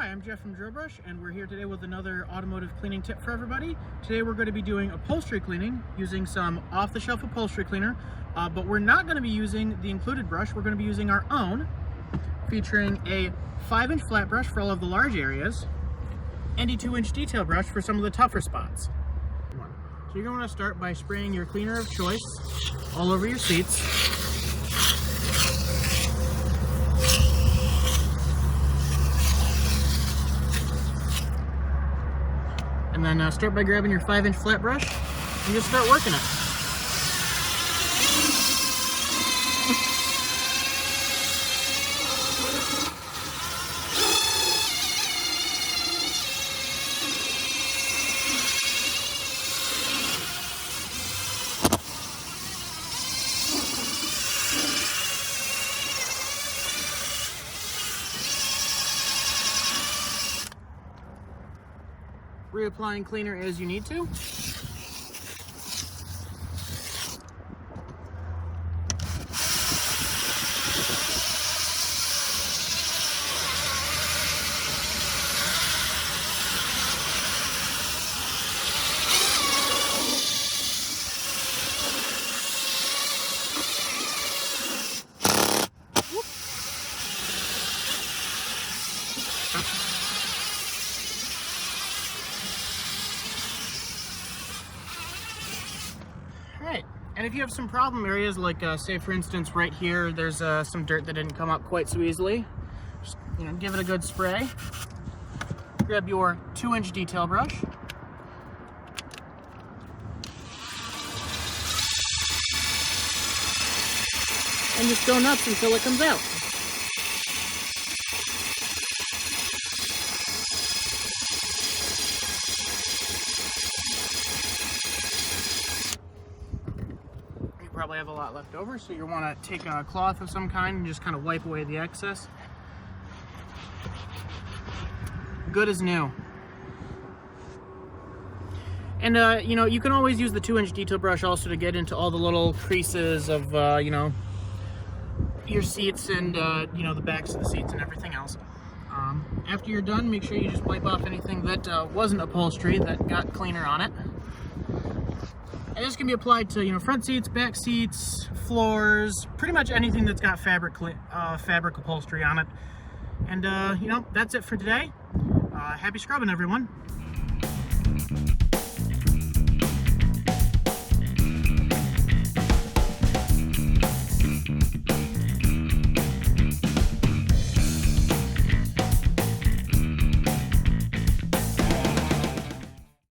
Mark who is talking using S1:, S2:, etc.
S1: Hi, I'm Jeff from Drillbrush, and we're here today with another automotive cleaning tip for everybody. Today we're going to be doing upholstery cleaning using some off-the-shelf upholstery cleaner, but we're not going to be using the included brush. We're going to be using our own, featuring a 5-inch flat brush for all of the large areas, and a 2-inch detail brush for some of the tougher spots. So you're going to start by spraying your cleaner of choice all over your seats. And then start by grabbing your 5-inch flat brush and just start working it. Reapplying cleaner as you need to. Right, and if you have some problem areas, like say for instance right here, there's some dirt that didn't come up quite so easily, just give it a good spray. Grab your 2-inch detail brush. And just go nuts until it comes out. Probably have a lot left over, so you want to take a cloth of some kind and just kind of wipe away the excess. Good as new. And you can always use the 2-inch detail brush also to get into all the little creases of your seats and the backs of the seats and everything else. After you're done, make sure you just wipe off anything that wasn't upholstery that got cleaner on it. And this can be applied to, front seats, back seats, floors, pretty much anything that's got fabric upholstery on it. And, that's it for today. Happy scrubbing, everyone.